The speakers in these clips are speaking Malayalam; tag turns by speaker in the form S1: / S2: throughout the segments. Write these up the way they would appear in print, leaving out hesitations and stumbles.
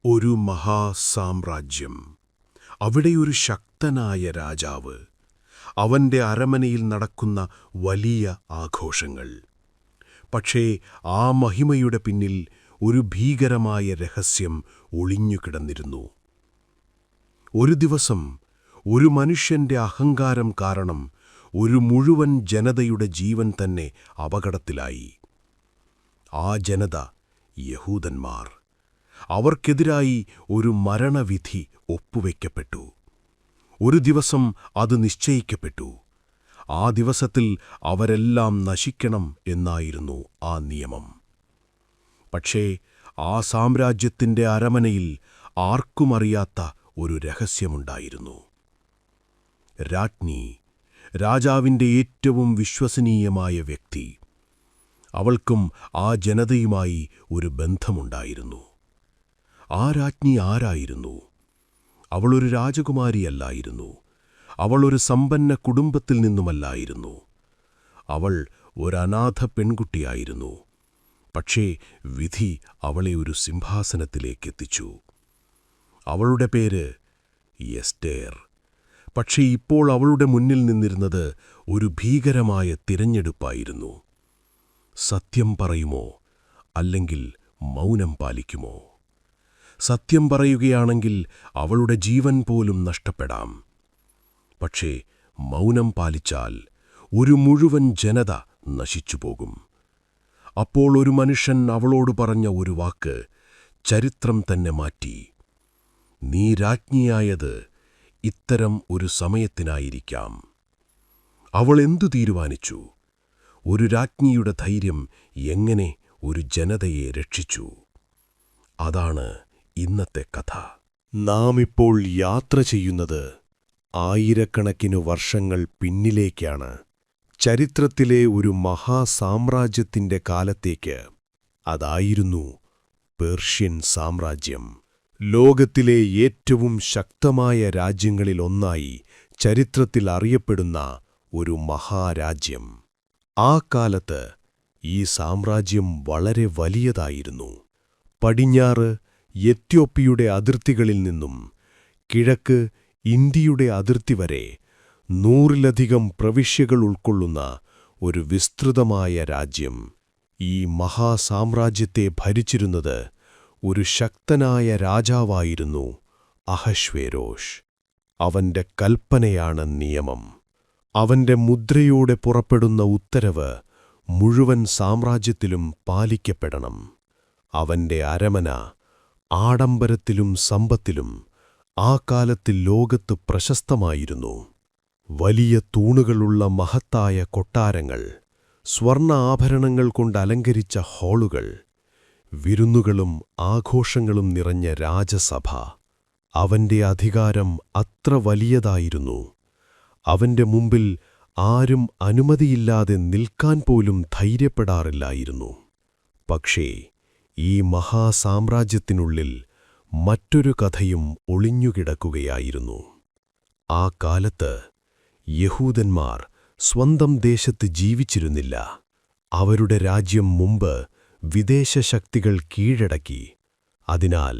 S1: ഒരു മഹാസാമ്രാജ്യം. അവിടെയൊരു ശക്തനായ രാജാവ്. അവന്റെ അരമനയിൽ നടക്കുന്ന വലിയ ആഘോഷങ്ങൾ. പക്ഷേ ആ മഹിമയുടെ പിന്നിൽ ഒരു ഭീകരമായ രഹസ്യം ഒളിഞ്ഞുകിടന്നിരുന്നു. ഒരു ദിവസം ഒരു മനുഷ്യന്റെ അഹങ്കാരം കാരണം ഒരു മുഴുവൻ ജനതയുടെ ജീവൻ തന്നെ അപകടത്തിലായി. ആ ജനത യഹൂദന്മാർ. അവർക്കെതിരായി ഒരു മരണവിധി ഒപ്പുവെക്കപ്പെട്ടു. ഒരു ദിവസം അത് നിശ്ചയിക്കപ്പെട്ടു. ആ ദിവസത്തിൽ അവരെല്ലാം നശിക്കണം എന്നായിരുന്നു ആ നിയമം. പക്ഷേ ആ സാമ്രാജ്യത്തിന്റെ അരമനയിൽ ആർക്കുമറിയാത്ത ഒരു രഹസ്യമുണ്ടായിരുന്നു. രാജ്ഞി, രാജാവിന്റെ ഏറ്റവും വിശ്വസനീയമായ വ്യക്തി. അവൾക്കും ആ ജനതയുമായി ഒരു ബന്ധമുണ്ടായിരുന്നു. ആ രാജ്ഞി ആരായിരുന്നു? അവളൊരു രാജകുമാരിയല്ലായിരുന്നു. അവളൊരു സമ്പന്ന കുടുംബത്തിൽ നിന്നുമല്ലായിരുന്നു. അവൾ ഒരനാഥ പെൺകുട്ടിയായിരുന്നു. പക്ഷേ വിധി അവളെ ഒരു സിംഹാസനത്തിലേക്കെത്തിച്ചു. അവളുടെ പേര് എസ്തേർ. പക്ഷേ ഇപ്പോൾ അവളുടെ മുന്നിൽ നിന്നിരുന്നത് ഒരു ഭീകരമായ തിരഞ്ഞെടുപ്പായിരുന്നു. സത്യം പറയുമോ, അല്ലെങ്കിൽ മൗനം പാലിക്കുമോ? സത്യം പറയുകയാണെങ്കിൽ അവളുടെ ജീവൻ പോലും നഷ്ടപ്പെടാം. പക്ഷേ മൗനം പാലിച്ചാൽ ഒരു മുഴുവൻ ജനത നശിച്ചുപോകും. അപ്പോൾ ഒരു മനുഷ്യൻ അവളോട് പറഞ്ഞ ഒരു വാക്ക് ചരിത്രം തന്നെ മാറ്റി. നീ രാജ്ഞിയായത് ഇത്തരം ഒരു സമയത്തിനായിരിക്കാം. അവൾ എന്തു തീരുമാനിച്ചു? ഒരു രാജ്ഞിയുടെ ധൈര്യം എങ്ങനെ ഒരു ജനതയെ രക്ഷിച്ചു? അതാണ് ഇന്നത്തെ കഥ. നാം ഇപ്പോൾ യാത്ര ചെയ്യുന്നത് ആയിരക്കണക്കിന് വർഷങ്ങൾ പിന്നിലേക്കാണ്. ചരിത്രത്തിലെ ഒരു മഹാസാമ്രാജ്യത്തിന്റെ കാലത്തേക്ക്. അതായിരുന്നു പേർഷ്യൻ സാമ്രാജ്യം. ലോകത്തിലെ ഏറ്റവും ശക്തമായ രാജ്യങ്ങളിലൊന്നായി ചരിത്രത്തിൽ അറിയപ്പെടുന്ന ഒരു മഹാരാജ്യം. ആ കാലത്ത് ഈ സാമ്രാജ്യം വളരെ വലിയതായിരുന്നു. പടിഞ്ഞാറ് എത്യോപ്യയുടെ അതിർത്തികളിൽ നിന്നും കിഴക്ക് ഇന്ത്യയുടെ അതിർത്തി വരെ 100-ലധികം പ്രവിശ്യകൾ ഉൾക്കൊള്ളുന്ന ഒരു വിസ്തൃതമായ രാജ്യം. ഈ മഹാസാമ്രാജ്യത്തെ ഭരിച്ചിരുന്നത് ഒരു ശക്തനായ രാജാവായിരുന്നു അഹശ്വേരോഷ്. അവന്റെ കൽപ്പനയാണ് നിയമം. അവന്റെ മുദ്രയോടെ പുറപ്പെടുന്ന ഉത്തരവ് മുഴുവൻ സാമ്രാജ്യത്തിലും പാലിക്കപ്പെടണം. അവന്റെ അരമന ആഡംബരത്തിലും സമ്പത്തിലും ആ കാലത്ത് ലോകത്ത് പ്രശസ്തമായിരുന്നു. വലിയ തൂണുകളുള്ള മഹത്തായ കൊട്ടാരങ്ങൾ, സ്വർണ്ണ ആഭരണങ്ങൾ കൊണ്ട് അലങ്കരിച്ച ഹാളുകൾ, വിരുന്നുകളും ആഘോഷങ്ങളും നിറഞ്ഞ രാജസഭ. അവന്റെ അധികാരം അത്ര വലിയതായിരുന്നു. അവന്റെ മുമ്പിൽ ആരും അനുമതിയില്ലാതെ നിൽക്കാൻ പോലും ധൈര്യപ്പെടാറില്ലായിരുന്നു. പക്ഷേ ഈ മഹാസാമ്രാജ്യത്തിനുള്ളിൽ മറ്റൊരു കഥയും ഒളിഞ്ഞുകിടക്കുകയായിരുന്നു. ആ കാലത്ത് യഹൂദന്മാർ സ്വന്തം ദേശത്ത് ജീവിച്ചിരുന്നില്ല. അവരുടെ രാജ്യം മുമ്പ് വിദേശ ശക്തികൾ കീഴടക്കി. അതിനാൽ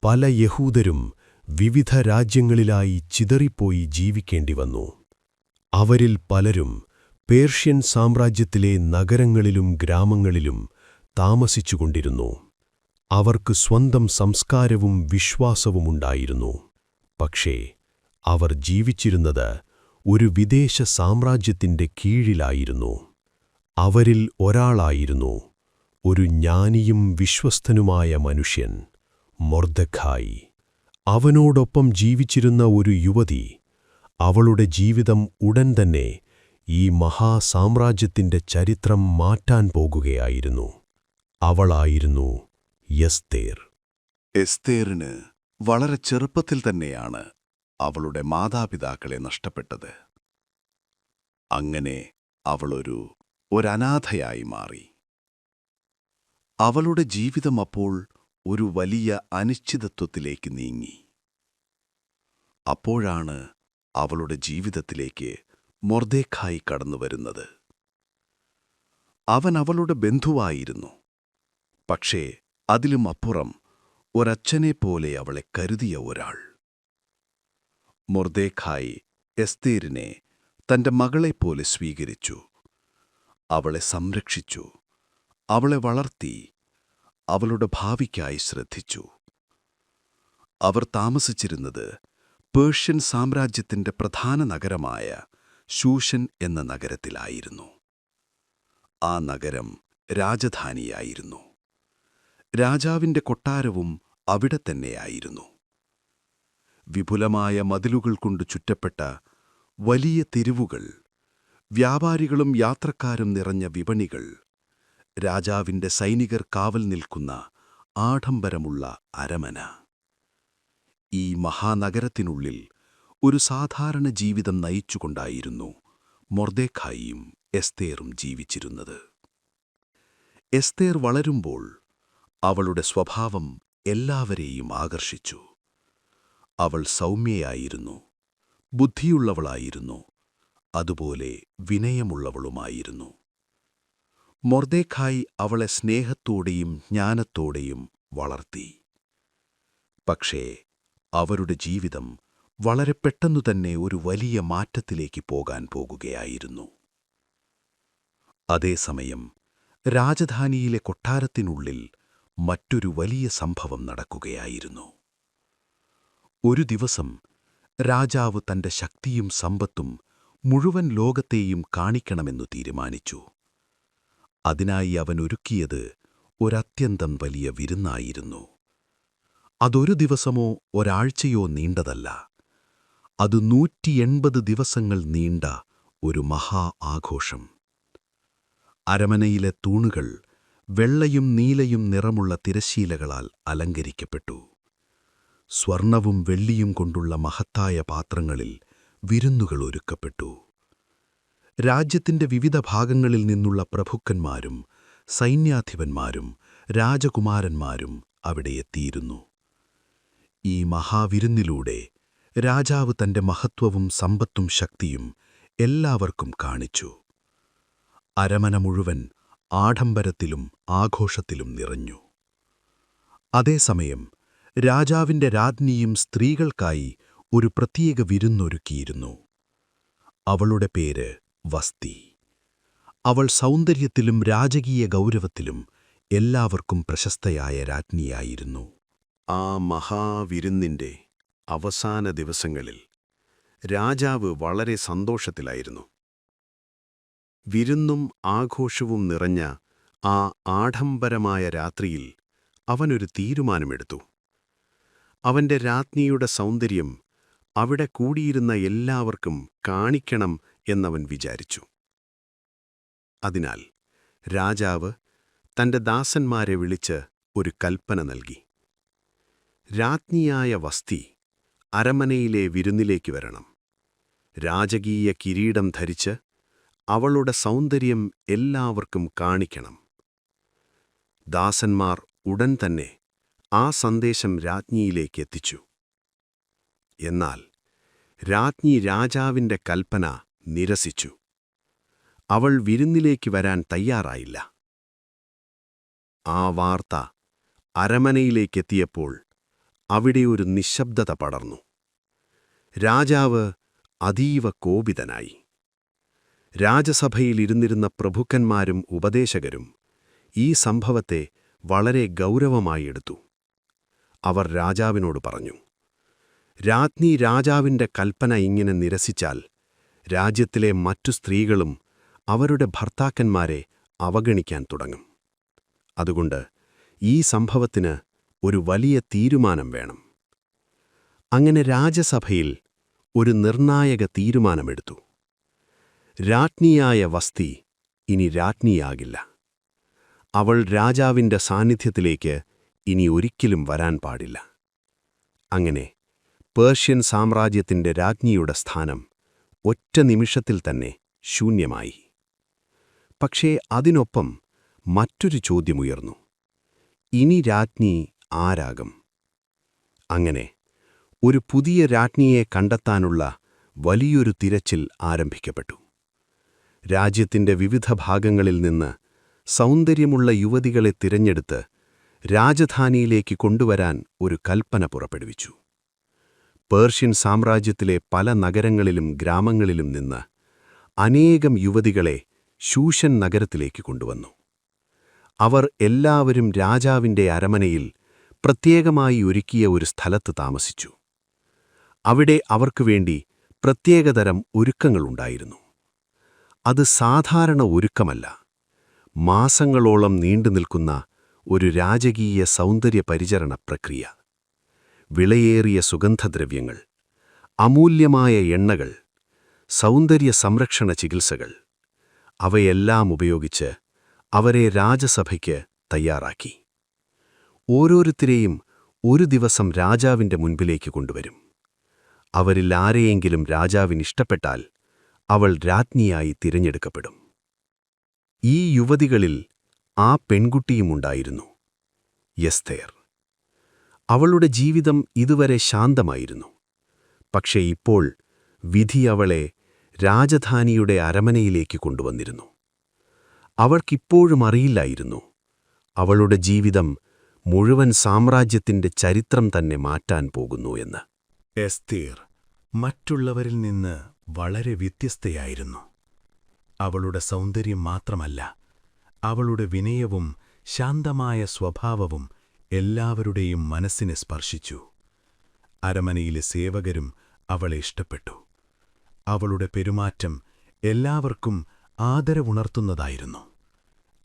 S1: പല യഹൂദരും വിവിധ രാജ്യങ്ങളിലായി ചിതറിപ്പോയി ജീവിക്കേണ്ടിവന്നു. അവരിൽ പലരും പേർഷ്യൻ സാമ്രാജ്യത്തിലെ നഗരങ്ങളിലും ഗ്രാമങ്ങളിലും താമസിച്ചുകൊണ്ടിരുന്നു. അവർക്ക് സ്വന്തം സംസ്കാരവും വിശ്വാസവുമുണ്ടായിരുന്നു. പക്ഷേ അവർ ജീവിച്ചിരുന്നത് ഒരു വിദേശ സാമ്രാജ്യത്തിന്റെ കീഴിലായിരുന്നു. അവരിൽ ഒരാളായിരുന്നു ഒരു ജ്ഞാനിയും വിശ്വസ്തനുമായ മനുഷ്യൻ, മൊർദെഖായി. അവനോടൊപ്പം ജീവിച്ചിരുന്ന ഒരു യുവതി. അവളുടെ ജീവിതം ഉടൻ തന്നെ ഈ മഹാസാമ്രാജ്യത്തിന്റെ ചരിത്രം മാറ്റാൻ പോകുകയായിരുന്നു. അവളായിരുന്നു എസ്തേർ.
S2: എസ്തേറിന് വളരെ ചെറുപ്പത്തിൽ തന്നെയാണ് അവളുടെ മാതാപിതാക്കളെ നഷ്ടപ്പെട്ടത്. അങ്ങനെ അവളൊരു അനാഥയായി മാറി. അവളുടെ ജീവിതം അപ്പോൾ ഒരു വലിയ അനിശ്ചിതത്വത്തിലേക്ക് നീങ്ങി. അപ്പോഴാണ് അവളുടെ ജീവിതത്തിലേക്ക് മൊർദെഖായി കടന്നുവരുന്നത്. അവൻ അവളുടെ ബന്ധുവായിരുന്നു. പക്ഷേ അതിലും അപ്പുറം ഒരച്ഛനെപ്പോലെ അവളെ കരുതിയ ഒരാൾ. മൊർദെഖായി എസ്തേരിനെ തന്റെ മകളെപ്പോലെ സ്വീകരിച്ചു. അവളെ സംരക്ഷിച്ചു, അവളെ വളർത്തി, അവളുടെ ഭാവിക്കായി ശ്രദ്ധിച്ചു. അവർ താമസിച്ചിരുന്നത് പേർഷ്യൻ സാമ്രാജ്യത്തിന്റെ പ്രധാന നഗരമായ ശൂഷൻ എന്ന നഗരത്തിലായിരുന്നു. ആ നഗരം രാജധാനിയായിരുന്നു. രാജാവിന്റെ കൊട്ടാരവും അവിടെ തന്നെയായിരുന്നു. വിപുലമായ മതിലുകൾ കൊണ്ട് ചുറ്റപ്പെട്ട വലിയ തെരുവുകൾ, വ്യാപാരികളും യാത്രക്കാരും നിറഞ്ഞ വിപണികൾ, രാജാവിന്റെ സൈനികർ കാവൽ നിൽക്കുന്ന ആഡംബരമുള്ള അരമന. ഈ മഹാനഗരത്തിനുള്ളിൽ ഒരു സാധാരണ ജീവിതം നയിച്ചുകൊണ്ടായിരുന്നു മൊർദെഖായിയും എസ്തേറും ജീവിച്ചിരുന്നത്. എസ്തേർ വളരുമ്പോൾ അവളുടെ സ്വഭാവം എല്ലാവരെയും ആകർഷിച്ചു. അവൾ സൗമ്യയായിരുന്നു, ബുദ്ധിയുള്ളവളായിരുന്നു, അതുപോലെ വിനയമുള്ളവളുമായിരുന്നു. മൊർദെഖായി അവളെ സ്നേഹത്തോടെയും ജ്ഞാനത്തോടെയും വളർത്തി. പക്ഷേ അവരുടെ ജീവിതം വളരെ പെട്ടെന്നുതന്നെ ഒരു വലിയ മാറ്റത്തിലേക്ക് പോകാൻ പോകുകയായിരുന്നു. അതേസമയം രാജധാനിയിലെ കൊട്ടാരത്തിനുള്ളിൽ മറ്റൊരു വലിയ സംഭവം നടക്കുകയായിരുന്നു. ഒരു ദിവസം രാജാവ് തന്റെ ശക്തിയും സമ്പത്തും മുഴുവൻ ലോകത്തെയും കാണിക്കണമെന്നു തീരുമാനിച്ചു. അതിനായി അവൻ ഒരുക്കിയത് ഒരത്യന്തം വലിയ വിരുന്നായിരുന്നു. അതൊരു ദിവസമോ ഒരാഴ്ചയോ നീണ്ടതല്ല. അത് 180 ദിവസങ്ങൾ നീണ്ട ഒരു മഹാ ആഘോഷം. അരമനയിലെ തൂണുകൾ വെള്ളയും നീലയും നിറമുള്ള തിരശ്ശീലകളാൽ അലങ്കരിക്കപ്പെട്ടു. സ്വർണവും വെള്ളിയും കൊണ്ടുള്ള മഹത്തായ പാത്രങ്ങളിൽ വിരുന്നുകൾ ഒരുക്കപ്പെട്ടു. രാജ്യത്തിന്റെ വിവിധ ഭാഗങ്ങളിൽ നിന്നുള്ള പ്രഭുക്കന്മാരും സൈന്യാധിപന്മാരും രാജകുമാരന്മാരും അവിടെ എത്തിയിരുന്നു. ഈ മഹാവിരുന്നിലൂടെ രാജാവ് തന്റെ മഹത്വവും സമ്പത്തും ശക്തിയും എല്ലാവർക്കും കാണിച്ചു. അരമന മുഴുവൻ ആഡംബരത്തിലും ആഘോഷത്തിലും നിറഞ്ഞു. അതേസമയം രാജാവിന്റെ രാജ്ഞിയും സ്ത്രീകൾക്കായി ഒരു പ്രത്യേക വിരുന്നൊരുക്കിയിരുന്നു. അവളുടെ പേര് വസ്തി. അവൾ സൗന്ദര്യത്തിലും രാജകീയ ഗൗരവത്തിലും എല്ലാവർക്കും പ്രശസ്തയായ രാജ്ഞിയായിരുന്നു.
S1: ആ മഹാവിരുന്നിന്റെ അവസാന ദിവസങ്ങളിൽ രാജാവ് വളരെ സന്തോഷത്തിലായിരുന്നു. വിരുന്നും ആഘോഷവും നിറഞ്ഞ ആ ആഡംബരമായ രാത്രിയിൽ അവനൊരു തീരുമാനമെടുത്തു. അവന്റെ രാജ്ഞിയുടെ സൗന്ദര്യം അവിടെ കൂടിയിരുന്ന എല്ലാവർക്കും കാണിക്കണം എന്നവൻ വിചാരിച്ചു. അതിനാൽ രാജാവ് തന്റെ ദാസന്മാരെ വിളിച്ച് ഒരു കൽപ്പന നൽകി. രാജ്ഞിയായ വസ്തി അരമനയിലെ വിരുന്നിലേക്ക് വരണം. രാജകീയ കിരീടം ധരിച്ച് അവളുടെ സൗന്ദര്യം എല്ലാവർക്കും കാണിക്കണം. ദാസന്മാർ ഉടൻ തന്നെ ആ സന്ദേശം രാജ്ഞിയിലേക്ക് എത്തിച്ചു. എന്നാൽ രാജ്ഞി രാജാവിന്റെ കൽപ്പന നിരസിച്ചു. അവൾ വിരുന്നിലേക്ക് വരാൻ തയ്യാറായില്ല. ആ വാർത്ത അരമനയിലേക്കെത്തിയപ്പോൾ അവിടെ ഒരു നിശബ്ദത പടർന്നു. രാജാവ് അതീവ കോപിതനായി. രാജസഭയിലിരുന്നിരുന്ന പ്രഭുക്കന്മാരും ഉപദേശകരും ഈ സംഭവത്തെ വളരെ ഗൗരവമായി എടുത്തു. അവർ രാജാവിനോട് പറഞ്ഞു, രാജ്ഞി രാജാവിന്റെ കൽപ്പന ഇങ്ങനെ നിരസിച്ചാൽ രാജ്യത്തിലെ മറ്റു സ്ത്രീകളും അവരുടെ ഭർത്താക്കന്മാരെ അവഗണിക്കാൻ തുടങ്ങും. അതുകൊണ്ട് ഈ സംഭവത്തിന് ഒരു വലിയ തീരുമാനം വേണം. അങ്ങനെ രാജസഭയിൽ ഒരു നിർണായക തീരുമാനമെടുത്തു. രാജ്ഞിയായ വസ്തി ഇനി രാജ്ഞിയാകില്ല. അവൾ രാജാവിന്റെ സാന്നിധ്യത്തിലേക്ക് ഇനി ഒരിക്കലും വരാൻ പാടില്ല. അങ്ങനെ പേർഷ്യൻ സാമ്രാജ്യത്തിന്റെ രാജ്ഞിയുടെ സ്ഥാനം ഒറ്റ നിമിഷത്തിൽ തന്നെ ശൂന്യമായി. പക്ഷേ അതിനൊപ്പം മറ്റൊരു ചോദ്യമുയർന്നു. ഇനി രാജ്ഞി ആരാകും? അങ്ങനെ ഒരു പുതിയ രാജ്ഞിയെ കണ്ടെത്താനുള്ള വലിയൊരു തിരച്ചിൽ ആരംഭിക്കപ്പെട്ടു. രാജ്യത്തിന്റെ വിവിധ ഭാഗങ്ങളിൽ നിന്ന് സൗന്ദര്യമുള്ള യുവതികളെ തിരഞ്ഞെടുത്ത് രാജധാനിയിലേക്ക് കൊണ്ടുവരാൻ ഒരു കൽപ്പന പുറപ്പെടുവിച്ചു. പേർഷ്യൻ സാമ്രാജ്യത്തിലെ പല നഗരങ്ങളിലും ഗ്രാമങ്ങളിലും നിന്ന് അനേകം യുവതികളെ ശൂഷൻ നഗരത്തിലേക്ക് കൊണ്ടുവന്നു. അവർ എല്ലാവരും രാജാവിന്റെ അരമനയിൽ പ്രത്യേകമായി ഒരുക്കിയ ഒരു സ്ഥലത്ത് താമസിച്ചു. അവിടെ അവർക്കുവേണ്ടി പ്രത്യേകതരം ഒരുക്കങ്ങളുണ്ടായിരുന്നു. അത് സാധാരണ ഒരുക്കമല്ല, മാസങ്ങളോളം നീണ്ടുനിൽക്കുന്ന ഒരു രാജകീയ സൗന്ദര്യ പരിചരണ പ്രക്രിയ. വിലയേറിയ സുഗന്ധദ്രവ്യങ്ങൾ, അമൂല്യമായ എണ്ണകൾ, സൗന്ദര്യ സംരക്ഷണ ചികിത്സകൾ, അവയെല്ലാം ഉപയോഗിച്ച് അവരെ രാജസഭയ്ക്ക് തയ്യാറാക്കി. ഓരോരുത്തരെയും ഒരു ദിവസം രാജാവിന്റെ മുൻപിലേക്ക് കൊണ്ടുവരും. അവരിൽ ആരെയെങ്കിലും രാജാവിനിഷ്ടപ്പെട്ടാൽ അവൾ രാജ്ഞിയായി തിരഞ്ഞെടുക്കപ്പെടും. ഈ യുവതികളിൽ ആ പെൺകുട്ടിയുമുണ്ടായിരുന്നു, എസ്തേർ. അവളുടെ ജീവിതം ഇതുവരെ ശാന്തമായിരുന്നു. പക്ഷേ ഇപ്പോൾ വിധി അവളെ രാജധാനിയുടെ അരമനയിലേക്ക് കൊണ്ടുവന്നിരുന്നു. അവൾക്കിപ്പോഴും അറിയില്ലായിരുന്നു, അവളുടെ ജീവിതം മുഴുവൻ സാമ്രാജ്യത്തിന്റെ ചരിത്രം തന്നെ മാറ്റാൻ പോകുന്നു എന്ന്.
S2: എസ്തേർ മറ്റുള്ളവരിൽ നിന്ന് വളരെ വ്യത്യസ്തയായിരുന്നു. അവളുടെ സൗന്ദര്യം മാത്രമല്ല, അവളുടെ വിനയവും ശാന്തമായ സ്വഭാവവും എല്ലാവരുടെയും മനസ്സിനെ സ്പർശിച്ചു. അരമനയിലെ സേവകരും അവളെ ഇഷ്ടപ്പെട്ടു. അവളുടെ പെരുമാറ്റം എല്ലാവർക്കും ആദരവുണർത്തുന്നതായിരുന്നു.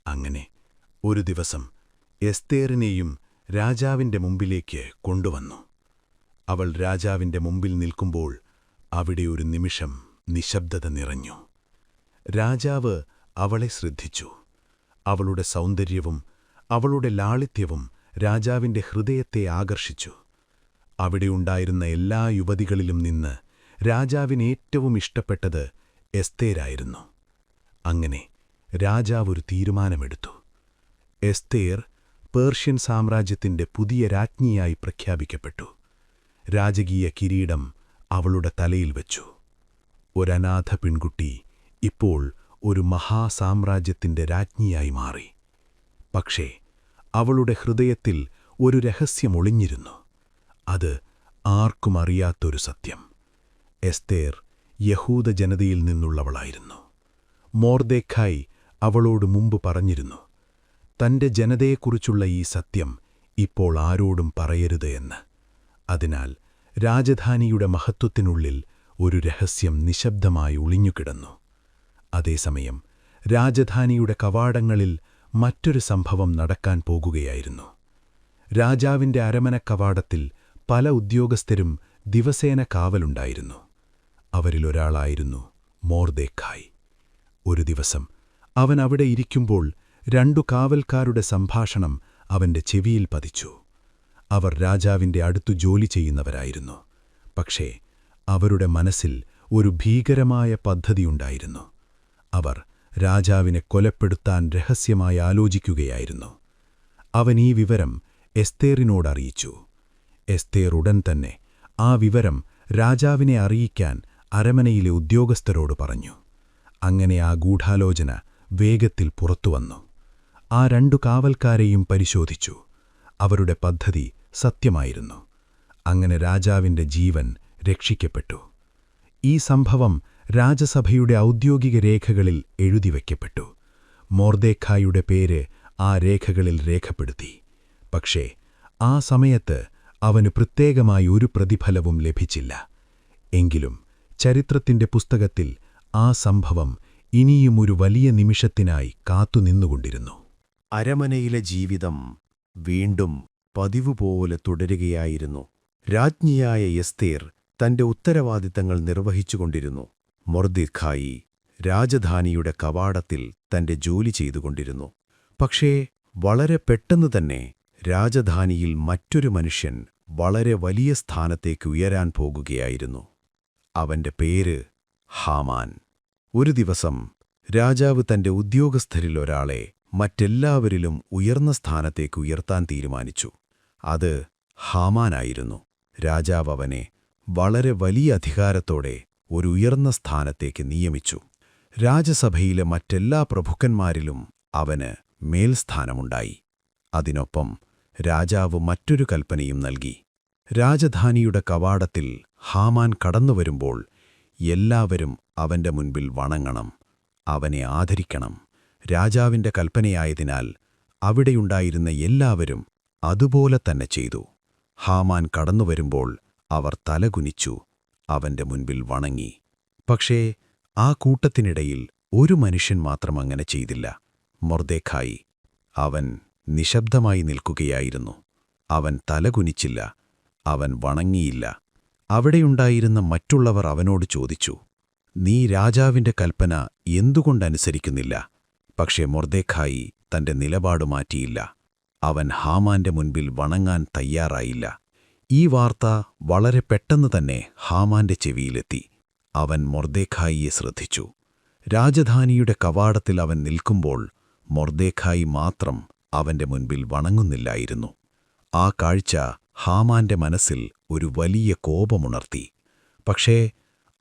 S2: അങ്ങനെ ഒരു ദിവസം എസ്തേറിനെയും രാജാവിന്റെ മുമ്പിലേക്ക് കൊണ്ടുവന്നു. അവൾ രാജാവിന്റെ മുമ്പിൽ നിൽക്കുമ്പോൾ അവിടെ ഒരു നിമിഷം നിശബ്ദത നിറഞ്ഞു. രാജാവ് അവളെ ശ്രദ്ധിച്ചു. അവളുടെ സൗന്ദര്യവും അവളുടെ ലാളിത്യവും രാജാവിന്റെ ഹൃദയത്തെ ആകർഷിച്ചു. അവിടെയുണ്ടായിരുന്ന എല്ലാ യുവതികളിലും നിന്ന് രാജാവിന് ഏറ്റവും ഇഷ്ടപ്പെട്ടത് എസ്തേരായിരുന്നു. അങ്ങനെ രാജാവ് ഒരു തീരുമാനമെടുത്തു. എസ്തേർ പേർഷ്യൻ സാമ്രാജ്യത്തിന്റെ പുതിയ രാജ്ഞിയായി പ്രഖ്യാപിക്കപ്പെട്ടു. രാജകീയ കിരീടം അവളുടെ തലയിൽ വച്ചു. ഒരനാഥ പെൺകുട്ടി ഇപ്പോൾ ഒരു മഹാസാമ്രാജ്യത്തിന്റെ രാജ്ഞിയായി മാറി. പക്ഷേ അവളുടെ ഹൃദയത്തിൽ ഒരു രഹസ്യം ഒളിഞ്ഞിരുന്നു. അത് ആർക്കും അറിയാത്തൊരു സത്യം. എസ്തേർ യഹൂദ ജനതയിൽ നിന്നുള്ളവളായിരുന്നു. മൊർദെഖായി അവളോട് മുമ്പ് പറഞ്ഞിരുന്നു, തന്റെ ജനതയെക്കുറിച്ചുള്ള ഈ സത്യം ഇപ്പോൾ ആരോടും പറയരുത് എന്ന്. അതിനാൽ രാജധാനിയുടെ മഹത്വത്തിനുള്ളിൽ ഒരു രഹസ്യം നിശബ്ദമായി ഒളിഞ്ഞുകിടന്നു. അതേസമയം രാജധാനിയുടെ കവാടങ്ങളിൽ മറ്റൊരു സംഭവം നടക്കാൻ പോകുകയായിരുന്നു. രാജാവിന്റെ അരമന കവാടത്തിൽ പല ഉദ്യോഗസ്ഥരും ദിവസേന കാവലുണ്ടായിരുന്നു. അവരിലൊരാളായിരുന്നു മൊർദെഖായി. ഒരു ദിവസം അവൻ അവിടെ ഇരിക്കുമ്പോൾ 2 കാവൽക്കാരുടെ സംഭാഷണം അവന്റെ ചെവിയിൽ പതിച്ചു. അവർ രാജാവിന്റെ അടുത്തു ജോലി ചെയ്യുന്നവരായിരുന്നു. പക്ഷേ അവരുടെ മനസ്സിൽ ഒരു ഭീകരമായ പദ്ധതിയുണ്ടായിരുന്നു. അവർ രാജാവിനെ കൊലപ്പെടുത്താൻ രഹസ്യമായി ആലോചിക്കുകയായിരുന്നു. അവൻ ഈ വിവരം എസ്തേറിനോടറിയിച്ചു. എസ്തേർ ഉടൻ തന്നെ ആ വിവരം രാജാവിനെ അറിയിക്കാൻ അരമനയിലെ ഉദ്യോഗസ്ഥരോട് പറഞ്ഞു. അങ്ങനെ ആ ഗൂഢാലോചന വേഗത്തിൽ പുറത്തുവന്നു. ആ 2 കാവൽക്കാരെയും പരിശോധിച്ചു. അവരുടെ പദ്ധതി സത്യമായിരുന്നു. അങ്ങനെ രാജാവിന്റെ ജീവൻ രക്ഷിക്കപ്പെട്ടു. ഈ സംഭവം രാജസഭയുടെ ഔദ്യോഗിക രേഖകളിൽ എഴുതിവെക്കപ്പെട്ടു. മൊർദെഖായിയുടെ പേര് ആ രേഖകളിൽ രേഖപ്പെടുത്തി. പക്ഷേ ആ സമയത്ത് അവന് പ്രത്യേകമായി ഒരു പ്രതിഫലവും ലഭിച്ചില്ല. എങ്കിലും ചരിത്രത്തിന്റെ പുസ്തകത്തിൽ ആ സംഭവം ഇനിയും ഒരു വലിയ നിമിഷത്തിനായി കാത്തുനിന്നുകൊണ്ടിരുന്നു.
S3: അരമനയിലെ ജീവിതം വീണ്ടും പതിവുപോലെ തുടരുകയായിരുന്നു. രാജ്ഞിയായ എസ്തേർ തന്റെ ഉത്തരവാദിത്തങ്ങൾ നിർവഹിച്ചുകൊണ്ടിരുന്നു. മൊർദെഖായി രാജധാനിയുടെ കവാടത്തിൽ തന്റെ ജോലി ചെയ്തുകൊണ്ടിരുന്നു. പക്ഷേ വളരെ പെട്ടെന്ന് തന്നെ രാജധാനിയിൽ മറ്റൊരു മനുഷ്യൻ വളരെ വലിയ സ്ഥാനത്തേക്ക് ഉയരാൻ പോകുകയായിരുന്നു. അവന്റെ പേര് ഹാമാൻ. ഒരു ദിവസം രാജാവ് തന്റെ ഉദ്യോഗസ്ഥരിലൊരാളെ മറ്റെല്ലാവരിലും ഉയർന്ന സ്ഥാനത്തേക്ക് ഉയർത്താൻ തീരുമാനിച്ചു. അത് ഹാമാനായിരുന്നു. രാജാവ് അവനെ വളരെ വലിയ അധികാരത്തോടെ ഒരു ഉയർന്ന സ്ഥാനത്തേക്ക് നിയമിച്ചു. രാജസഭയിലെ മറ്റെല്ലാ പ്രഭുക്കന്മാരിലും അവന് മേൽസ്ഥാനമുണ്ടായി. അതിനൊപ്പം രാജാവ് മറ്റൊരു കൽപ്പനയും നൽകി. രാജധാനിയുടെ കവാടത്തിൽ ഹാമാൻ കടന്നുവരുമ്പോൾ എല്ലാവരും അവന്റെ മുൻപിൽ വണങ്ങണം, അവനെ ആദരിക്കണം. രാജാവിന്റെ കൽപ്പനയായതിനാൽ അവിടെയുണ്ടായിരുന്ന എല്ലാവരും അതുപോലെ തന്നെ ചെയ്തു. ഹാമാൻ കടന്നുവരുമ്പോൾ അവർ തലകുനിച്ചു അവന്റെ മുൻപിൽ വണങ്ങി. പക്ഷേ ആ കൂട്ടത്തിനിടയിൽ ഒരു മനുഷ്യൻ മാത്രം അങ്ങനെ ചെയ്തില്ല. മൊർദെഖായി. അവൻ നിശബ്ദമായി നിൽക്കുകയായിരുന്നു. അവൻ തലകുനിച്ചില്ല, അവൻ വണങ്ങിയില്ല. അവിടെയുണ്ടായിരുന്ന മറ്റുള്ളവർ അവനോട് ചോദിച്ചു, നീ രാജാവിന്റെ കൽപ്പന എന്തുകൊണ്ടനുസരിക്കുന്നില്ല? പക്ഷേ മൊർദെഖായി തന്റെ നിലപാട് മാറ്റിയില്ല. അവൻ ഹാമാന്റെ മുൻപിൽ വണങ്ങാൻ തയ്യാറായില്ല. ഈ വാർത്ത വളരെ പെട്ടെന്ന് തന്നെ ഹാമാന്റെ ചെവിയിലെത്തി. അവൻ മൊർദെഖായിയെ ശ്രദ്ധിച്ചു. രാജധാനിയുടെ കവാടത്തിൽ അവൻ നിൽക്കുമ്പോൾ മൊർദെഖായി മാത്രം അവന്റെ മുൻപിൽ വണങ്ങുന്നില്ലായിരുന്നു. ആ കാഴ്ച ഹാമാന്റെ മനസ്സിൽ ഒരു വലിയ കോപമുണർത്തി. പക്ഷേ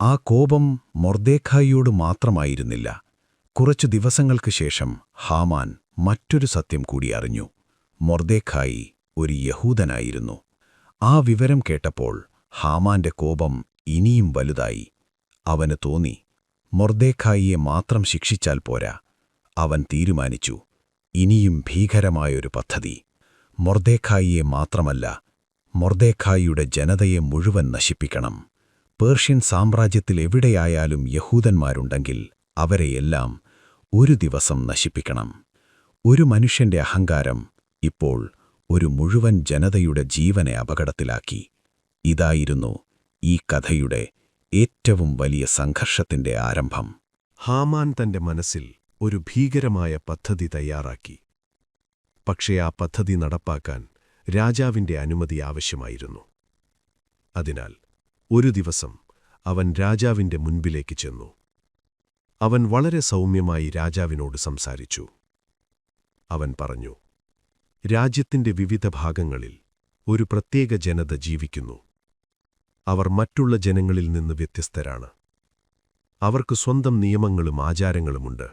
S3: ആ കോപം മൊർദെഖായിയോട് മാത്രമായിരുന്നില്ല. കുറച്ചു ദിവസങ്ങൾക്ക് ശേഷം ഹാമാൻ മറ്റൊരു സത്യം കൂടി അറിഞ്ഞു. മൊർദെഖായി ഒരു യഹൂദനായിരുന്നു. ആ വിവരം കേട്ടപ്പോൾ ഹാമാന്റെ കോപം ഇനിയും വലുതായി. അവന് തോന്നി, മൊർദെഖായിയെ മാത്രം ശിക്ഷിച്ചാൽ പോരാ. അവൻ തീരുമാനിച്ചു, ഇനിയും ഭീകരമായൊരു പദ്ധതി. മൊർദെഖായിയെ മാത്രമല്ല, മൊർദെഖായിയുടെ ജനതയെ മുഴുവൻ നശിപ്പിക്കണം. പേർഷ്യൻ സാമ്രാജ്യത്തിൽ എവിടെയായാലും യഹൂദന്മാരുണ്ടെങ്കിൽ അവരെയെല്ലാം ഒരു ദിവസം നശിപ്പിക്കണം. ഒരു മനുഷ്യന്റെ അഹങ്കാരം ഇപ്പോൾ ഒരു മുഴുവൻ ജനതയുടെ ജീവനെ അപകടത്തിലാക്കി. ഇതായിരുന്നു ഈ കഥയുടെ ഏറ്റവും വലിയ സംഘർഷത്തിന്റെ ആരംഭം.
S2: ഹാമാൻ തന്റെ മനസ്സിൽ ഒരു ഭീകരമായ പദ്ധതി തയ്യാറാക്കി. പക്ഷേ ആ പദ്ധതി നടപ്പാക്കാൻ രാജാവിന്റെ അനുമതി ആവശ്യമായിരുന്നു. അതിനാൽ ഒരു ദിവസം അവൻ രാജാവിന്റെ മുൻപിലേക്ക് ചെന്നു. അവൻ വളരെ സൗമ്യമായി രാജാവിനോട് സംസാരിച്ചു. അവൻ പറഞ്ഞു, രാജ്യത്തിന്റെ വിവിധ ഭാഗങ്ങളിൽ ഒരു പ്രത്യേക ജനത ജീവിക്കുന്നു. അവർ മറ്റുള്ള ജനങ്ങളിൽ നിന്ന് വ്യത്യസ്തരാണ്. അവർക്ക് സ്വന്തം നിയമങ്ങളും ആചാരങ്ങളുമുണ്ട്.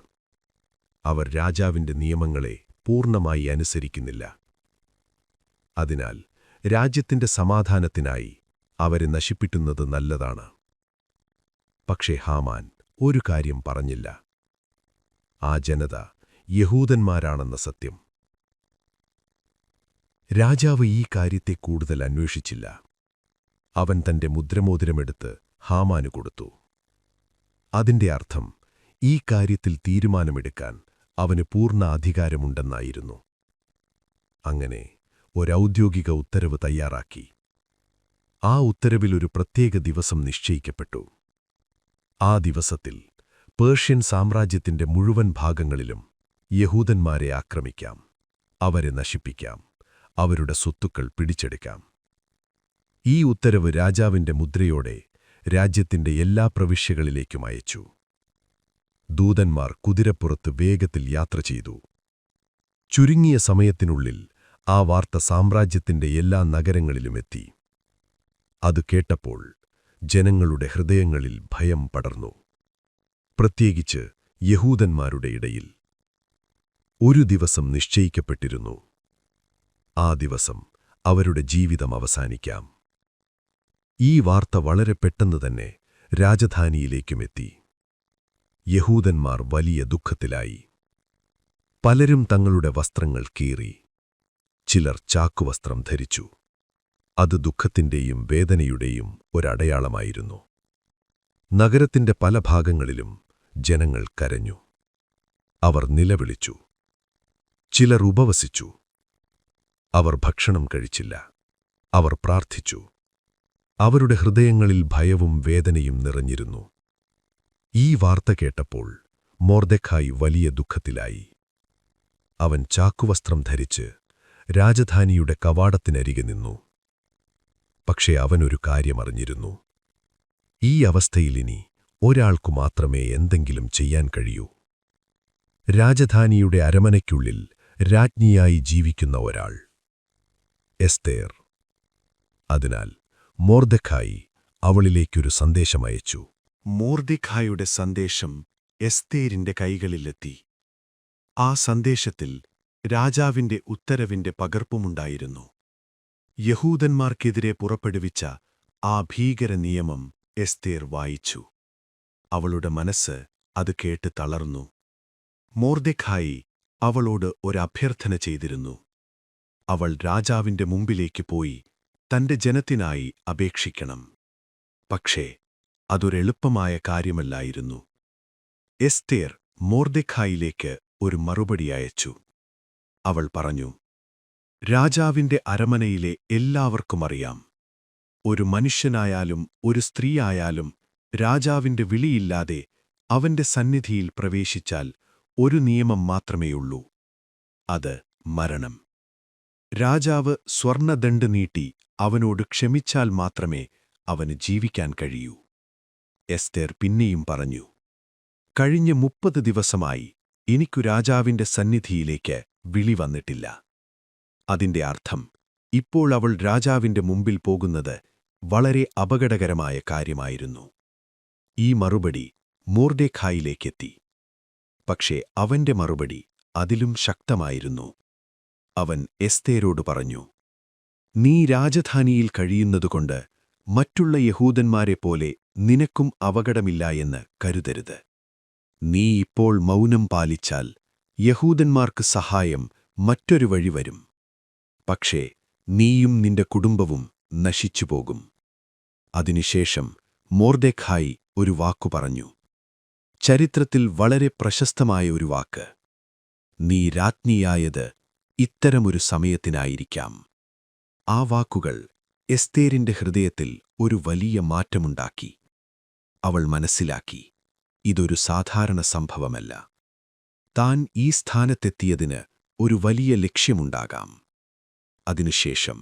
S2: അവർ രാജാവിന്റെ നിയമങ്ങളെ പൂർണ്ണമായി അനുസരിക്കുന്നില്ല. അതിനാൽ രാജ്യത്തിന്റെ സമാധാനത്തിനായി അവരെ നശിപ്പിക്കുന്നത് നല്ലതാണ്. പക്ഷേ ഹാമാൻ ഒരു കാര്യം പറഞ്ഞില്ല. ആ ജനത യഹൂദന്മാരാണെന്ന സത്യം. രാജാവ് ഈ കാര്യത്തെ കൂടുതൽ അന്വേഷിച്ചില്ല. അവൻ തന്റെ മുദ്രമോതിരമെടുത്ത് ഹാമാനു കൊടുത്തു. അതിന്റെ അർത്ഥം ഈ കാര്യത്തിൽ തീരുമാനമെടുക്കാൻ അവന് പൂർണ്ണ അധികാരമുണ്ടെന്നായിരുന്നു. അങ്ങനെ ഒരൗദ്യോഗിക ഉത്തരവ് തയ്യാറാക്കി. ആ ഉത്തരവിൽ ഒരു പ്രത്യേക ദിവസം നിശ്ചയിക്കപ്പെട്ടു. ആ ദിവസത്തിൽ പേർഷ്യൻ സാമ്രാജ്യത്തിന്റെ മുഴുവൻ ഭാഗങ്ങളിലും യഹൂദന്മാരെ ആക്രമിക്കാം, അവരെ നശിപ്പിക്കാം, അവരുടെ സ്വത്തുക്കൾ പിടിച്ചെടുക്കാം. ഈ ഉത്തരവ് രാജാവിന്റെ മുദ്രയോടെ രാജ്യത്തിന്റെ എല്ലാ പ്രവിശ്യകളിലേക്കും അയച്ചു. ദൂതന്മാർ കുതിരപ്പുറത്ത് വേഗത്തിൽ യാത്ര ചെയ്തു. ചുരുങ്ങിയ സമയത്തിനുള്ളിൽ ആ വാർത്ത സാമ്രാജ്യത്തിന്റെ എല്ലാ നഗരങ്ങളിലുമെത്തി. അത് കേട്ടപ്പോൾ ജനങ്ങളുടെ ഹൃദയങ്ങളിൽ ഭയം പടർന്നു, പ്രത്യേകിച്ച് യഹൂദന്മാരുടെ ഇടയിൽ. ഒരു ദിവസം നിശ്ചയിക്കപ്പെട്ടിരുന്നു. ആ ദിവസം അവരുടെ ജീവിതം അവസാനിക്കാം. ഈ വാർത്ത വളരെ പെട്ടെന്ന് തന്നെ രാജധാനിയിലേക്കുമെത്തി. യഹൂദന്മാർ വലിയ ദുഃഖത്തിലായി. പലരും തങ്ങളുടെ വസ്ത്രങ്ങൾ കീറി. ചിലർ ചാക്കുവസ്ത്രം ധരിച്ചു. അത് ദുഃഖത്തിന്റെയും വേദനയുടെയും ഒരടയാളമായിരുന്നു. നഗരത്തിന്റെ പല ഭാഗങ്ങളിലും ജനങ്ങൾ കരഞ്ഞു. അവർ നിലവിളിച്ചു. ചിലർ ഉപവസിച്ചു. അവർ ഭക്ഷണം കഴിച്ചില്ല. അവർ പ്രാർത്ഥിച്ചു. അവരുടെ ഹൃദയങ്ങളിൽ ഭയവും വേദനയും നിറഞ്ഞിരുന്നു. ഈ വാർത്ത കേട്ടപ്പോൾ മൊർദെഖായി വലിയ ദുഃഖത്തിലായി. അവൻ ചാക്കുവസ്ത്രം ധരിച്ച് രാജധാനിയുടെ കവാടത്തിനരികെ നിന്നു. പക്ഷേ അവനൊരു കാര്യമറിഞ്ഞിരുന്നു. ഈ അവസ്ഥയിൽ ഇനി ഒരാൾക്കു മാത്രമേ എന്തെങ്കിലും ചെയ്യാൻ കഴിയൂ. രാജധാനിയുടെ അരമനയ്ക്കുള്ളിൽ രാജ്ഞിയായി ജീവിക്കുന്ന ഒരാൾ, എസ്തേർ. അതിനാൽ മൊർദെഖായി അവളിലേക്കൊരു സന്ദേശമയച്ചു.
S4: മൊർദെഖായിയുടെ സന്ദേശം എസ്തേരിന്റെ കൈകളിലെത്തി. ആ സന്ദേശത്തിൽ രാജാവിന്റെ ഉത്തരവിന്റെ പകർപ്പുമുണ്ടായിരുന്നു. യഹൂദന്മാർക്കെതിരെ പുറപ്പെടുവിച്ച ആ ഭീകര നിയമം എസ്തേർ വായിച്ചു. അവളുടെ മനസ്സ് അത് കേട്ട് തളർന്നു. മൊർദെഖായി അവളോട് ഒരഭ്യർത്ഥന ചെയ്തിരുന്നു. അവൾ രാജാവിന്റെ മുമ്പിലേക്ക് പോയി തന്റെ ജനത്തിനായി അപേക്ഷിക്കണം. പക്ഷേ അതൊരെളുപ്പമായ കാര്യമല്ലായിരുന്നു. എസ്തേർ മൊർദെഖായിലേക്ക് ഒരു മറുപടി അയച്ചു. അവൾ പറഞ്ഞു, രാജാവിന്റെ അരമനയിലെ എല്ലാവർക്കും അറിയാം, ഒരു മനുഷ്യനായാലും ഒരു സ്ത്രീയായാലും രാജാവിന്റെ വിളിയില്ലാതെ അവന്റെ സന്നിധിയിൽ പ്രവേശിച്ചാൽ ഒരു നിയമം മാത്രമേയുള്ളൂ, അത് മരണം. രാജാവ് സ്വർണദണ്ഡ് നീട്ടി അവനോട് ക്ഷമിച്ചാൽ മാത്രമേ അവന് ജീവിക്കാൻ കഴിയൂ. എസ്തേർ പിന്നെയും പറഞ്ഞു, കഴിഞ്ഞ 30 ദിവസമായി എനിക്കു രാജാവിന്റെ സന്നിധിയിലേക്ക് വിളി വന്നിട്ടില്ല. അതിന്റെ അർത്ഥം ഇപ്പോൾ അവൾ രാജാവിന്റെ മുമ്പിൽ പോകുന്നത് വളരെ അപകടകരമായ കാര്യമായിരുന്നു. ഈ മറുപടി മൊർദെഖായിലേക്കെത്തി. പക്ഷേ അവന്റെ മറുപടി അതിലും ശക്തമായിരുന്നു. അവൻ എസ്തേരോട് പറഞ്ഞു, നീ രാജധാനിയിൽ കഴിയുന്നതുകൊണ്ട് മറ്റുള്ള യഹൂദന്മാരെപ്പോലെ നിനക്കും അപകടമില്ല എന്ന് കരുതരുത്. നീ ഇപ്പോൾ മൗനം പാലിച്ചാൽ യഹൂദന്മാർക്ക് സഹായം മറ്റൊരു വഴി വരും. പക്ഷേ നീയും നിന്റെ കുടുംബവും നശിച്ചുപോകും. അതിനുശേഷം മൊർദെഖായി ഒരു വാക്കു പറഞ്ഞു, ചരിത്രത്തിൽ വളരെ പ്രശസ്തമായ ഒരു വാക്ക്. നീ രാജ്ഞിയായത് ഇത്തരമൊരു സമയത്തിനായിരിക്കാം. ആ വാക്കുകൾ എസ്തേരിന്റെ ഹൃദയത്തിൽ ഒരു വലിയ മാറ്റമുണ്ടാക്കി. അവൾ മനസ്സിലാക്കി, ഇതൊരു സാധാരണ സംഭവമല്ല. താൻ ഈ സ്ഥാനത്തെത്തിയതിന് ഒരു വലിയ ലക്ഷ്യമുണ്ടാകാം. അതിനുശേഷം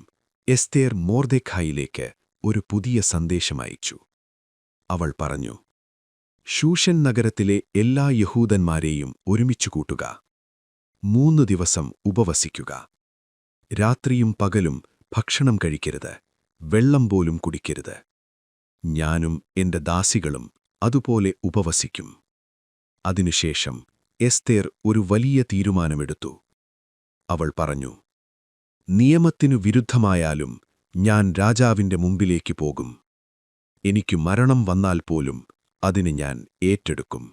S4: എസ്തേർ മൊർദെഖായിലേക്ക് ഒരു പുതിയ സന്ദേശമയച്ചു. അവൾ പറഞ്ഞു, ശൂഷൻ നഗരത്തിലെ എല്ലാ യഹൂദന്മാരെയും ഒരുമിച്ചു കൂട്ടുക. 3 ദിവസം ഉപവസിക്കുക. രാത്രിയും പകലും ഭക്ഷണം കഴിക്കരുത്, വെള്ളം പോലും കുടിക്കരുത്. ഞാനും എന്റെ ദാസികളും അതുപോലെ ഉപവസിക്കും. അതിനുശേഷം എസ്തേർ ഒരു വലിയ തീരുമാനമെടുത്തു. അവൾ പറഞ്ഞു, നിയമത്തിനു വിരുദ്ധമായാലും ഞാൻ രാജാവിന്റെ മുമ്പിലേക്ക് പോകും. എനിക്കു മരണം വന്നാൽ പോലും അതിന് ഞാൻ ഏറ്റെടുക്കും.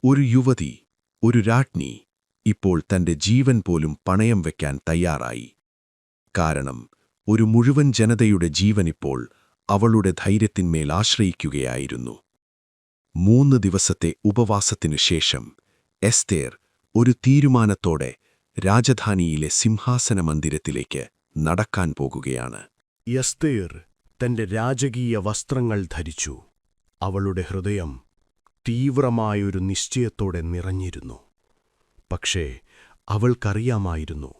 S4: ഒരു യുവതി, ഒരു രാജ്ഞി ഇപ്പോൾ തന്റെ ജീവൻ പോലും പണയം വയ്ക്കാൻ തയ്യാറായി. കാരണം ഒരു മുഴുവൻ ജനതയുടെ ജീവനിപ്പോൾ അവളുടെ ധൈര്യത്തിന്മേൽ ആശ്രയിക്കുകയായിരുന്നു. 3 ദിവസത്തെ ഉപവാസത്തിനു ശേഷം എസ്തേർ ഒരു തീരുമാനത്തോടെ രാജധാനിയിലെ സിംഹാസന മന്ദിരത്തിലേക്ക് നടക്കാൻ പോകുകയാണ്.
S5: എസ്തേർ തന്റെ രാജകീയ വസ്ത്രങ്ങൾ ധരിച്ചു. അവളുടെ ഹൃദയം തീവ്രമായൊരു നിശ്ചയത്തോടെ നിറഞ്ഞിരുന്നു. പക്ഷേ അവൾക്കറിയാമായിരുന്നു,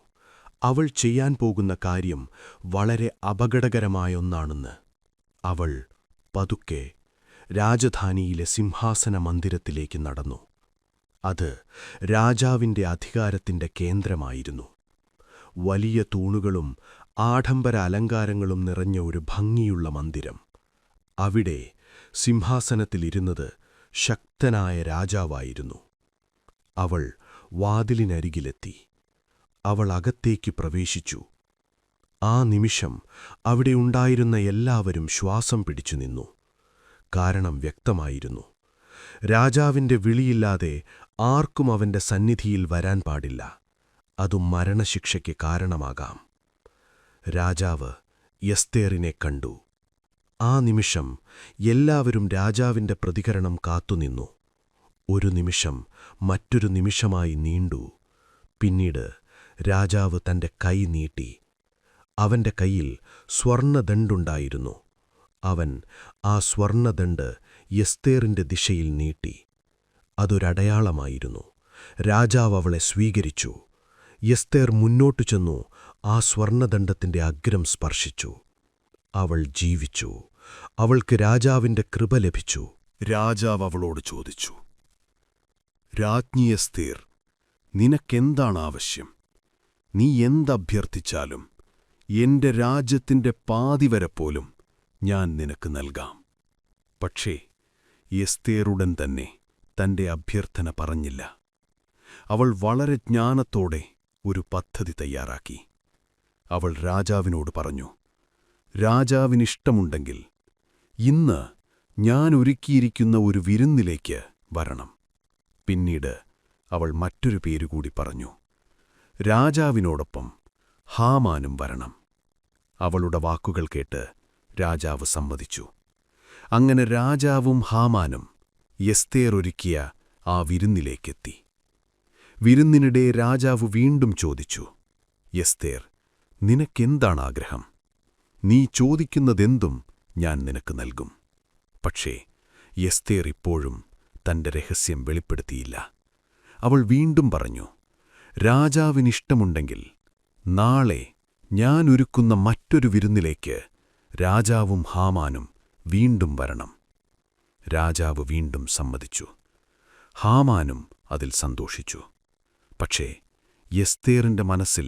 S5: അവൾ ചെയ്യാൻ പോകുന്ന കാര്യം വളരെ അപകടകരമായൊന്നാണെന്ന്. അവൾ പതുക്കെ രാജധാനിയിലെ സിംഹാസന മന്ദിരത്തിലേക്ക് നടന്നു. അത് രാജാവിന്റെ അധികാരത്തിന്റെ കേന്ദ്രമായിരുന്നു. വലിയ തൂണുകളും ആഡംബര അലങ്കാരങ്ങളും നിറഞ്ഞ ഒരു ഭംഗിയുള്ള മന്ദിരം. അവിടെ സിംഹാസനത്തിലിരുന്നത് ശക്തനായ രാജാവായിരുന്നു. അവൾ വാതിലിനരികിലെത്തി. അവൾ അകത്തേക്ക് പ്രവേശിച്ചു. ആ നിമിഷം അവിടെ ഉണ്ടായിരുന്ന എല്ലാവരും ശ്വാസം പിടിച്ചു നിന്നു. കാരണം വ്യക്തമായിരുന്നു, രാജാവിന്റെ വിളിയില്ലാതെ ആർക്കും അവന്റെ സന്നിധിയിൽ വരാൻ പാടില്ല. അതും മരണശിക്ഷയ്ക്ക് കാരണമാകാം. രാജാവ് എസ്തേറിനെ കണ്ടു. ആ നിമിഷം എല്ലാവരും രാജാവിന്റെ പ്രതികരണം കാത്തുനിന്നു. ഒരു നിമിഷം മറ്റൊരു നിമിഷമായി നീണ്ടു. പിന്നീട് രാജാവ് തന്റെ കൈ നീട്ടി. അവന്റെ കൈയിൽ സ്വർണദണ്ഡുണ്ടായിരുന്നു. അവൻ ആ സ്വർണദണ്ഡ് എസ്തേറിന്റെ ദിശയിൽ നീട്ടി. അതൊരടയാളമായിരുന്നു. രാജാവ് അവളെ സ്വീകരിച്ചു. എസ്തേർ മുന്നോട്ടു ചെന്നു ആ സ്വർണദണ്ഡത്തിന്റെ അഗ്രം സ്പർശിച്ചു. അവൾ ജീവിച്ചു. അവൾക്ക് രാജാവിന്റെ കൃപ ലഭിച്ചു.
S2: രാജാവ് അവളോട് ചോദിച്ചു, രാജ്ഞി എസ്തേർ, നിനക്കെന്താണ് ആവശ്യം? നീ എന്തഭ്യർത്ഥിച്ചാലും എന്റെ രാജ്യത്തിന്റെ പാതിവരെ പോലും ഞാൻ നിനക്ക് നൽകാം. പക്ഷേ എസ്തേറുടൻ തന്നെ തന്റെ അഭ്യർത്ഥന പറഞ്ഞില്ല. അവൾ വളരെ ജ്ഞാനത്തോടെ
S3: ഒരു പദ്ധതി തയ്യാറാക്കി. അവൾ രാജാവിനോട് പറഞ്ഞു, രാജാവിനിഷ്ടമുണ്ടെങ്കിൽ ഇന്ന് ഞാൻ ഒരുക്കിയിരിക്കുന്ന ഒരു വിരുന്നിലേക്ക് വരണം. പിന്നീട് അവൾ മറ്റൊരു പേരുകൂടി പറഞ്ഞു, രാജാവിനോടൊപ്പം ഹാമാനും വരണം. അവളുടെ വാക്കുകൾ കേട്ട് രാജാവ് സമ്മതിച്ചു. അങ്ങനെ രാജാവും ഹാമാനും എസ്തേർ ഒരുക്കിയ ആ വിരുന്നിലേക്കെത്തി. വിരുന്നിനിടെ രാജാവ് വീണ്ടും ചോദിച്ചു, എസ്തേർ, നിനക്കെന്താണ് ആഗ്രഹം? നീ ചോദിക്കുന്നതെന്തും ഞാൻ നിനക്ക് നൽകും. പക്ഷേ എസ്തേർ ഇപ്പോഴും തന്റെ രഹസ്യം വെളിപ്പെടുത്തിയില്ല. അവൾ വീണ്ടും പറഞ്ഞു, രാജാവിനിഷ്ടമുണ്ടെങ്കിൽ നാളെ ഞാൻ ഒരുക്കുന്ന മറ്റൊരു വിരുന്നിലേക്ക് രാജാവും ഹാമാനും വീണ്ടും വരണം. രാജാവ് വീണ്ടും സമ്മതിച്ചു. ഹാമാനും അതിൽ സന്തോഷിച്ചു. പക്ഷേ എസ്തേറിന്റെ മനസ്സിൽ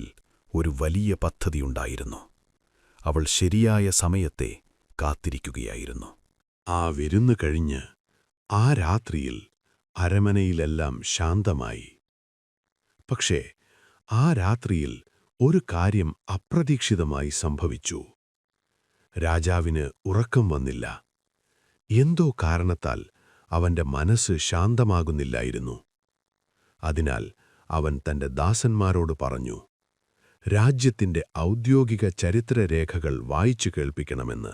S3: ഒരു വലിയ പദ്ധതിയുണ്ടായിരുന്നു. അവൾ ശരിയായ സമയത്തെ കാത്തിരിക്കുകയായിരുന്നു.
S5: ആ വിരുന്ന് കഴിഞ്ഞ് ആ രാത്രിയിൽ അരമനയിലെല്ലാം ശാന്തമായി. പക്ഷേ ആ രാത്രിയിൽ ഒരു കാര്യം അപ്രതീക്ഷിതമായി സംഭവിച്ചു. രാജാവിന് ഉറക്കം വന്നില്ല. എന്തോ കാരണത്താൽ അവന്റെ മനസ്സ് ശാന്തമാകുന്നില്ലായിരുന്നു. അതിനാൽ അവൻ തന്റെ ദാസന്മാരോട് പറഞ്ഞു, രാജ്യത്തിന്റെ ഔദ്യോഗിക ചരിത്രരേഖകൾ വായിച്ചു കേൾപ്പിക്കണമെന്ന്.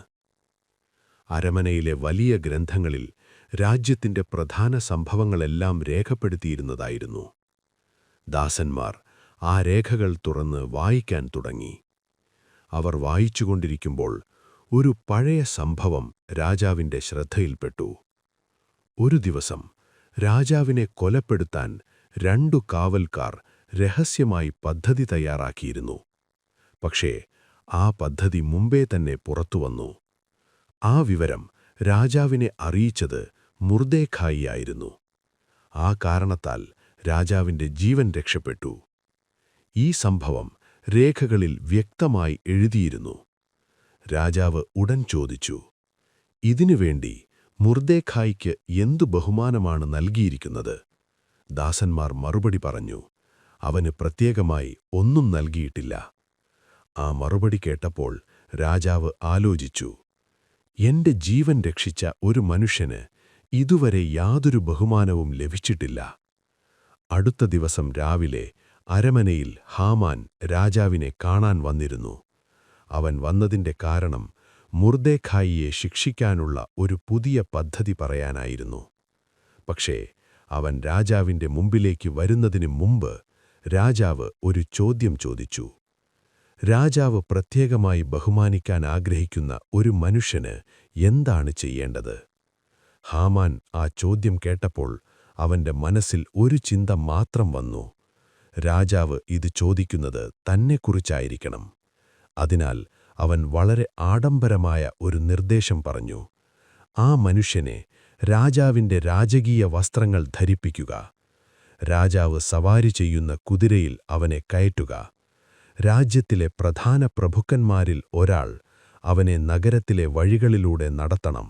S5: അരമനയിലെ വലിയ ഗ്രന്ഥങ്ങളിൽ രാജ്യത്തിന്റെ പ്രധാന സംഭവങ്ങളെല്ലാം രേഖപ്പെടുത്തിയിരുന്നതായിരുന്നു. ദാസന്മാർ ആ രേഖകൾ തുറന്ന് വായിക്കാൻ തുടങ്ങി. അവർ വായിച്ചുകൊണ്ടിരിക്കുമ്പോൾ ഒരു പഴയ സംഭവം രാജാവിന്റെ ശ്രദ്ധയിൽപ്പെട്ടു. ഒരു ദിവസം രാജാവിനെ കൊലപ്പെടുത്താൻ 2 കാവൽക്കാർ രഹസ്യമായി പദ്ധതി തയ്യാറാക്കിയിരുന്നു. പക്ഷേ ആ പദ്ധതി മുമ്പേ തന്നെ പുറത്തുവന്നു. ആ വിവരം രാജാവിനെ അറിയിച്ചത് മൊർദെഖായിയായിരുന്നു. ആ കാരണത്താൽ രാജാവിന്റെ ജീവൻ രക്ഷപ്പെട്ടു. ഈ സംഭവം രേഖകളിൽ വ്യക്തമായി എഴുതിയിരുന്നു. രാജാവ് ഉടൻ ചോദിച്ചു, ഇതിനുവേണ്ടി മൊർദെഖായിക്ക് എന്തു ബഹുമാനമാണ് നൽകിയിരിക്കുന്നത്? ദാസന്മാർ മറുപടി പറഞ്ഞു, അവന് പ്രത്യേകമായി ഒന്നും നൽകിയിട്ടില്ല. ആ മറുപടി കേട്ടപ്പോൾ രാജാവ് ആലോചിച്ചു, എന്റെ ജീവൻ രക്ഷിച്ച ഒരു മനുഷ്യന് ഇതുവരെ യാതൊരു ബഹുമാനവും ലഭിച്ചിട്ടില്ല. അടുത്ത ദിവസം രാവിലെ അരമനയിൽ ഹാമാൻ രാജാവിനെ കാണാൻ വന്നിരുന്നു. അവൻ വന്നതിന്റെ കാരണം മൊർദെഖായിയെ ശിക്ഷിക്കാനുള്ള ഒരു പുതിയ പദ്ധതി പറയാനായിരുന്നു. പക്ഷേ അവൻ രാജാവിന്റെ മുമ്പിലേക്ക് വരുന്നതിനു മുമ്പ് രാജാവ് ഒരു ചോദ്യം ചോദിച്ചു. രാജാവ് പ്രത്യേകമായി ബഹുമാനിക്കാൻ ആഗ്രഹിക്കുന്ന ഒരു മനുഷ്യന് എന്താണ് ചെയ്യേണ്ടത്? ഹാമാൻ ആ ചോദ്യം കേട്ടപ്പോൾ അവന്റെ മനസ്സിൽ ഒരു ചിന്ത മാത്രം വന്നു. രാജാവ് ഇത് ചോദിക്കുന്നത് തന്നെക്കുറിച്ചായിരിക്കണം. അതിനാൽ അവൻ വളരെ ആഡംബരമായ ഒരു നിർദ്ദേശം പറഞ്ഞു. ആ മനുഷ്യനെ രാജാവിന്റെ രാജകീയ വസ്ത്രങ്ങൾ ധരിപ്പിക്കുക. രാജാവ് സവാരി ചെയ്യുന്ന കുതിരയിൽ അവനെ കയറ്റുക. രാജ്യത്തിലെ പ്രധാന പ്രഭുക്കന്മാരിൽ ഒരാൾ അവനെ നഗരത്തിലെ വഴികളിലൂടെ നടത്തണം.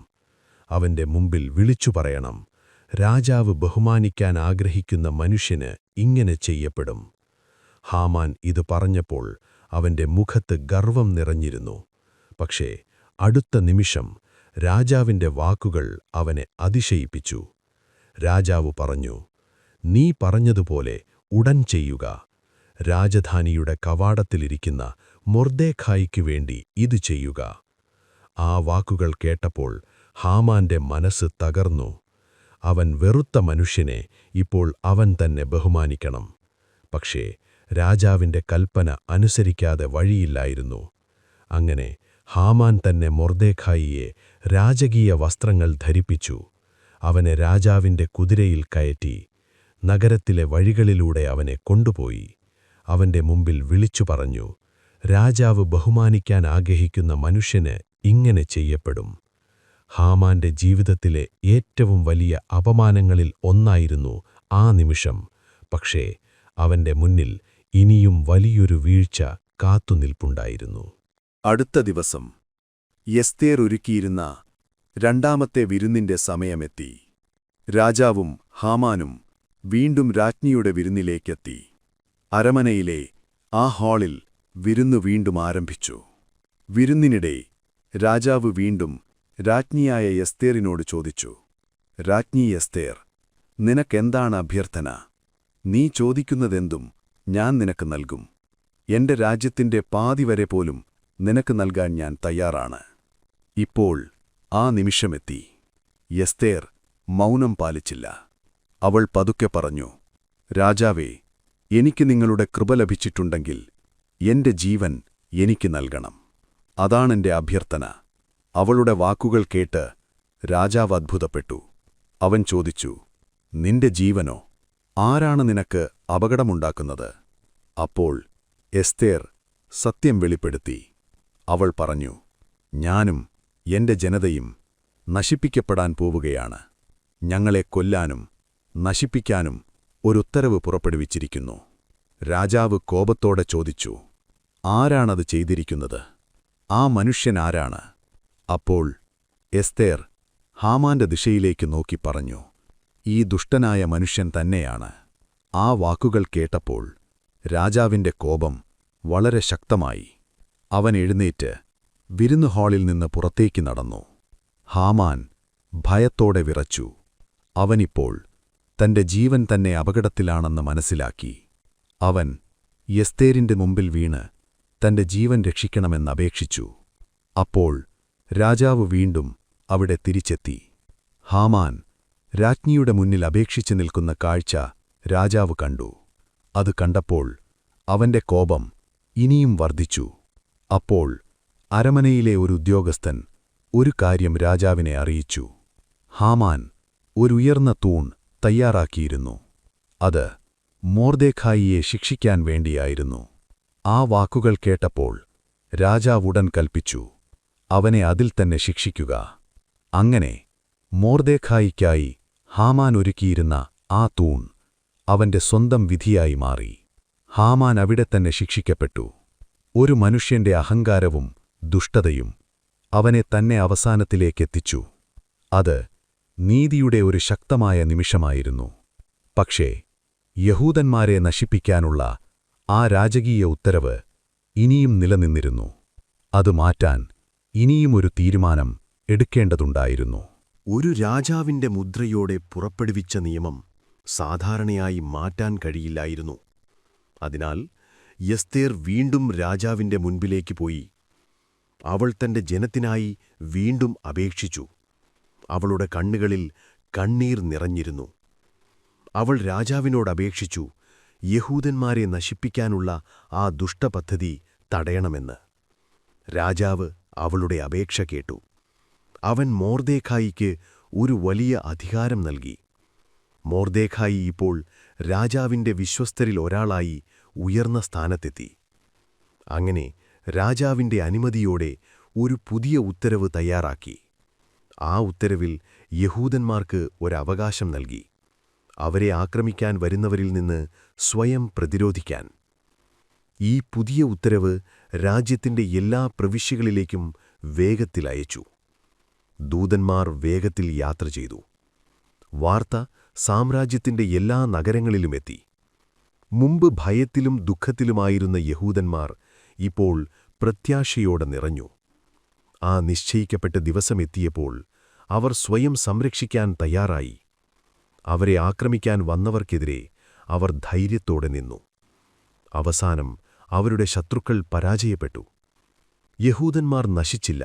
S5: അവന്റെ മുമ്പിൽ വിളിച്ചു പറയണം, രാജാവ് ബഹുമാനിക്കാൻ ആഗ്രഹിക്കുന്ന മനുഷ്യന് ഇങ്ങനെ ചെയ്യപ്പെടും. ഹാമാൻ ഇത് പറഞ്ഞപ്പോൾ അവന്റെ മുഖത്ത് ഗർവം നിറഞ്ഞിരുന്നു. പക്ഷേ അടുത്ത നിമിഷം രാജാവിന്റെ വാക്കുകൾ അവനെ അതിശയിപ്പിച്ചു. രാജാവ് പറഞ്ഞു, നീ പറഞ്ഞതുപോലെ ഉടൻ ചെയ്യുക. രാജധാനിയുടെ കവാടത്തിലിരിക്കുന്ന മൊർദെഖായിക്കു വേണ്ടി ഇത് ചെയ്യുക. ആ വാക്കുകൾ കേട്ടപ്പോൾ ഹാമാന്റെ മനസ്സ് തകർന്നു. അവൻ വെറുത്ത മനുഷ്യനെ ഇപ്പോൾ അവൻ തന്നെ ബഹുമാനിക്കണം. പക്ഷേ രാജാവിന്റെ കൽപ്പന അനുസരിക്കാതെ വഴിയില്ലായിരുന്നു. അങ്ങനെ ഹാമാൻ തന്നെ മൊർദെഖായിയെ രാജകീയ വസ്ത്രങ്ങൾ ധരിപ്പിച്ചു. അവനെ രാജാവിന്റെ കുതിരയിൽ കയറ്റി നഗരത്തിലെ വഴികളിലൂടെ അവനെ കൊണ്ടുപോയി. അവന്റെ മുമ്പിൽ വിളിച്ചു പറഞ്ഞു, രാജാവ് ബഹുമാനിക്കാൻ ആഗ്രഹിക്കുന്ന മനുഷ്യന് ഇങ്ങനെ ചെയ്യപ്പെടും. ഹാമാന്റെ ജീവിതത്തിലെ ഏറ്റവും വലിയ അപമാനങ്ങളിൽ ഒന്നായിരുന്നു ആ നിമിഷം. പക്ഷേ അവന്റെ മുന്നിൽ ഇനിയും വലിയൊരു വീഴ്ച കാത്തുനിൽപ്പുണ്ടായിരുന്നു.
S2: അടുത്ത ദിവസം എസ്തേർ ഒരുക്കിയിരുന്ന 2ാമത്തെ വിരുന്നിന്റെ സമയമെത്തി. രാജാവും ഹാമാനും വീണ്ടും രാജ്ഞിയുടെ വിരുന്നിലേക്കെത്തി. അരമനയിലെ ആ ഹാളിൽ വിരുന്നു വീണ്ടും ആരംഭിച്ചു. വിരുന്നിനിടെ രാജാവ് വീണ്ടും രാജ്ഞിയായ എസ്തേറിനോട് ചോദിച്ചു, രാജ്ഞി എസ്തേർ, നിനക്കെന്താണ് അഭ്യർത്ഥന? നീ ചോദിക്കുന്നതെന്തും ഞാൻ നിനക്ക് നൽകും. എന്റെ രാജ്യത്തിന്റെ പാതിവരെ പോലും നിനക്ക് നൽകാൻ ഞാൻ തയ്യാറാണ്. ഇപ്പോൾ ആ നിമിഷമെത്തി. എസ്തേർ മൗനം പാലിച്ചില്ല. അവൾ പതുക്കെ പറഞ്ഞു, രാജാവേ, എനിക്ക് നിങ്ങളുടെ കൃപ ലഭിച്ചിട്ടുണ്ടെങ്കിൽ എന്റെ ജീവൻ എനിക്ക് നൽകണം. അതാണെന്റെ അഭ്യർത്ഥന. അവളുടെ വാക്കുകൾ കേട്ട് രാജാവ് അത്ഭുതപ്പെട്ടു. അവൻ ചോദിച്ചു, നിന്റെ ജീവനോ? ആരാണ് നിനക്ക് അപകടമുണ്ടാക്കുന്നത്? അപ്പോൾ എസ്തേർ സത്യം വെളിപ്പെടുത്തി. അവൾ പറഞ്ഞു, ഞാനും എന്റെ ജനതയും നശിപ്പിക്കപ്പെടാൻ പോവുകയാണ്. ഞങ്ങളെ കൊല്ലാനും നശിപ്പിക്കാനും ഒരുത്തരവ് പുറപ്പെടുവിച്ചിരിക്കുന്നു. രാജാവ് കോപത്തോടെ ചോദിച്ചു, ആരാണത് ചെയ്തിരിക്കുന്നത്? ആ മനുഷ്യനാരാണ്? അപ്പോൾ എസ്തേർ ഹാമാന്റെ ദിശയിലേക്ക് നോക്കി പറഞ്ഞു, ഈ ദുഷ്ടനായ മനുഷ്യൻ തന്നെയാണ്. ആ വാക്കുകൾ കേട്ടപ്പോൾ രാജാവിന്റെ കോപം വളരെ ശക്തമായി. അവൻ എഴുന്നേറ്റ് വിരുന്നു ഹാളിൽ നിന്ന് പുറത്തേക്ക് നടന്നു. ഹാമാൻ ഭയത്തോടെ വിറച്ചു. അവനിപ്പോൾ തന്റെ ജീവൻ തന്നെ അപകടത്തിലാണെന്ന് മനസ്സിലാക്കി. അവൻ എസ്തേരിന്റെ മുമ്പിൽ വീണ് തന്റെ ജീവൻ രക്ഷിക്കണമെന്നപേക്ഷിച്ചു. അപ്പോൾ രാജാവ് വീണ്ടും അവിടെ തിരിച്ചെത്തി. ഹാമാൻ രാജ്ഞിയുടെ മുന്നിൽ അപേക്ഷിച്ചു നിൽക്കുന്ന കാഴ്ച രാജാവ് കണ്ടു. അത് കണ്ടപ്പോൾ അവന്റെ കോപം ഇനിയും വർദ്ധിച്ചു. അപ്പോൾ അരമനയിലെ ഒരു ഉദ്യോഗസ്ഥൻ ഒരു കാര്യം രാജാവിനെ അറിയിച്ചു. ഹാമാൻ ഒരുയർന്ന തൂൺ തയ്യാറാക്കിയിരുന്നു. അത് മൊർദെഖായിയെ ശിക്ഷിക്കാൻ വേണ്ടിയായിരുന്നു. ആ വാക്കുകൾ കേട്ടപ്പോൾ രാജാവുടൻ കൽപ്പിച്ചു, അവനെ അതിൽ തന്നെ ശിക്ഷിക്കുക. അങ്ങനെ മൊർദെഖായിക്കായി ഹാമാൻ ഒരുക്കിയിരുന്ന ആ തൂൺ അവന്റെ സ്വന്തം വിധിയായി മാറി. ഹാമാൻ അവിടെ തന്നെ ശിക്ഷിക്കപ്പെട്ടു. ഒരു മനുഷ്യന്റെ അഹങ്കാരവും ദുഷ്ടതയും അവനെ തന്നെ അവസാനത്തിലേക്കെത്തിച്ചു. അത് നീതിയുടെ ഒരു ശക്തമായ നിമിഷമായിരുന്നു. പക്ഷേ യഹൂദന്മാരെ നശിപ്പിക്കാനുള്ള ആ രാജകീയ ഉത്തരവ് ഇനിയും നിലനിന്നിരുന്നു. അത് മാറ്റാൻ ഇനിയുമൊരു തീരുമാനം എടുക്കേണ്ടതുണ്ടായിരുന്നു.
S5: ഒരു രാജാവിന്റെ മുദ്രയോടെ പുറപ്പെടുവിച്ച നിയമം സാധാരണയായി മാറ്റാൻ കഴിയില്ലായിരുന്നു. അതിനാൽ എസ്തേർ വീണ്ടും രാജാവിന്റെ മുൻപിലേക്ക് പോയി. അവൾ തന്റെ ജനത്തിനായി വീണ്ടും അപേക്ഷിച്ചു. അവളുടെ കണ്ണുകളിൽ കണ്ണീർ നിറഞ്ഞിരുന്നു. അവൾ രാജാവിനോടപേക്ഷിച്ചു, യഹൂദന്മാരെ നശിപ്പിക്കാനുള്ള ആ ദുഷ്ടപദ്ധതി തടയണമെന്ന്. രാജാവ് അവളുടെ അപേക്ഷ കേട്ടു. അവൻ മൊർദെഖായിക്ക് ഒരു വലിയ അധികാരം നൽകി. മൊർദെഖായി ഇപ്പോൾ രാജാവിന്റെ വിശ്വസ്തരിൽ ഒരാളായി ഉയർന്ന സ്ഥാനത്തെത്തി. അങ്ങനെ രാജാവിന്റെ അനുമതിയോടെ ഒരു പുതിയ ഉത്തരവ് തയ്യാറാക്കി. ആ ഉത്തരവിൽ യഹൂദന്മാർക്ക് ഒരവകാശം നൽകി, അവരെ ആക്രമിക്കാൻ വരുന്നവരിൽ നിന്ന് സ്വയം പ്രതിരോധിക്കാൻ. ഈ പുതിയ ഉത്തരവ് രാജ്യത്തിന്റെ എല്ലാ പ്രവിശ്യകളിലേക്കും വേഗത്തിൽ അയച്ചു. ദൂതന്മാർ വേഗത്തിൽ യാത്ര ചെയ്തു. വാർത്ത സാമ്രാജ്യത്തിന്റെ എല്ലാ നഗരങ്ങളിലുമെത്തി. മുമ്പ് ഭയത്തിലും ദുഃഖത്തിലുമായിരുന്ന യഹൂദന്മാർ ഇപ്പോൾ പ്രത്യാശയോടെ നിറഞ്ഞു. ആ നിശ്ചയിക്കപ്പെട്ട ദിവസമെത്തിയപ്പോൾ അവർ സ്വയം സംരക്ഷിക്കാൻ തയ്യാറായി. അവരെ ആക്രമിക്കാൻ വന്നവർക്കെതിരെ അവർ ധൈര്യത്തോടെ നിന്നു. അവസാനം അവരുടെ ശത്രുക്കൾ പരാജയപ്പെട്ടു. യഹൂദന്മാർ നശിച്ചില്ല,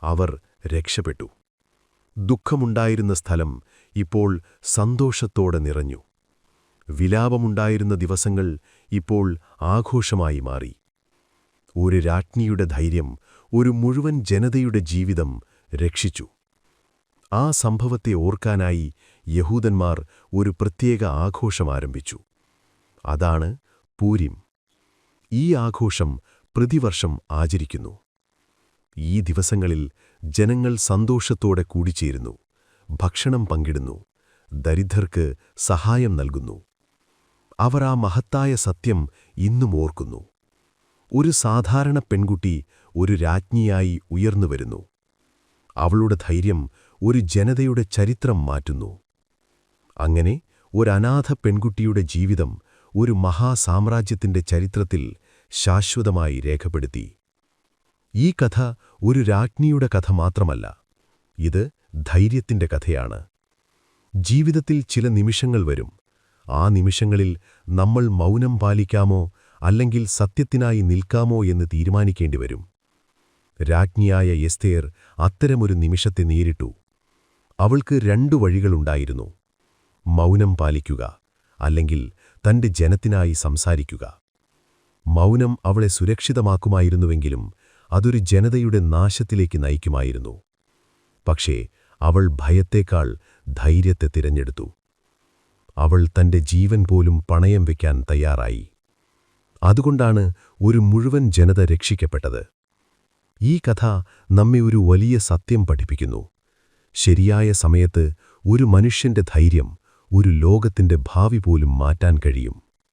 S5: അവർ രക്ഷപ്പെട്ടു. ദുഃഖമുണ്ടായിരുന്ന സ്ഥലം ഇപ്പോൾ സന്തോഷത്തോടെ നിറഞ്ഞു. വിലാപമുണ്ടായിരുന്ന ദിവസങ്ങൾ ഇപ്പോൾ ആഘോഷമായി മാറി. ഒരു രാജ്ഞിയുടെ ധൈര്യം ഒരു മുഴുവൻ ജനതയുടെ ജീവിതം രക്ഷിച്ചു. ആ സംഭവത്തെ ഓർക്കാനായി യഹൂദന്മാർ ഒരു പ്രത്യേക ആഘോഷം ആരംഭിച്ചു. അതാണ് പൂരിം. ഈ ആഘോഷം പ്രതിവർഷം ആചരിക്കുന്നു. ഈ ദിവസങ്ങളിൽ ജനങ്ങൾ സന്തോഷത്തോടെ കൂടിച്ചേരുന്നു, ഭക്ഷണം പങ്കിടുന്നു, ദരിദ്രർക്ക് സഹായം നൽകുന്നു. അവർ ആ മഹത്തായ സത്യം ഇന്നും ഓർക്കുന്നു. ഒരു സാധാരണ പെൺകുട്ടി ഒരു രാജ്ഞിയായി ഉയർന്നുവരുന്നു. അവളുടെ ധൈര്യം ഒരു ജനതയുടെ ചരിത്രം മാറ്റുന്നു. അങ്ങനെ ഒരു അനാഥ പെൺകുട്ടിയുടെ ജീവിതം ഒരു മഹാസാമ്രാജ്യത്തിന്റെ ചരിത്രത്തിൽ ശാശ്വതമായി രേഖപ്പെടുത്തി. ഈ കഥ ഒരു രാജ്ഞിയുടെ കഥ മാത്രമല്ല, ഇത് ധൈര്യത്തിന്റെ കഥയാണ്. ജീവിതത്തിൽ ചില നിമിഷങ്ങൾ വരും. ആ നിമിഷങ്ങളിൽ നമ്മൾ മൗനം പാലിക്കാമോ അല്ലെങ്കിൽ സത്യത്തിനായി നിൽക്കാമോ എന്ന് തീരുമാനിക്കേണ്ടി വരും. രാജ്ഞിയായ എസ്തേർ അത്തരമൊരു നിമിഷത്തെ നേരിട്ടു. അവൾക്ക് 2 വഴികളുണ്ടായിരുന്നു: മൗനം പാലിക്കുക, അല്ലെങ്കിൽ തന്റെ ജനത്തിനായി സംസാരിക്കുക. മൗനം അവളെ സുരക്ഷിതമാക്കുമായിരുന്നുവെങ്കിലും അതൊരു ജനതയുടെ നാശത്തിലേക്ക് നയിക്കുമായിരുന്നു. പക്ഷേ അവൾ ഭയത്തേക്കാൾ ധൈര്യത്തെ തിരഞ്ഞെടുത്തു. അവൾ തന്റെ ജീവൻ പോലും പണയം വയ്ക്കാൻ തയ്യാറായി. അതുകൊണ്ടാണ് ഒരു മുഴുവൻ ജനത രക്ഷിക്കപ്പെട്ടത്. ഈ കഥ നമ്മെ ഒരു വലിയ സത്യം പഠിപ്പിക്കുന്നു. ശരിയായ സമയത്ത് ഒരു മനുഷ്യന്റെ ധൈര്യം ഒരു ലോകത്തിന്റെ ഭാവി പോലും മാറ്റാൻ കഴിയും.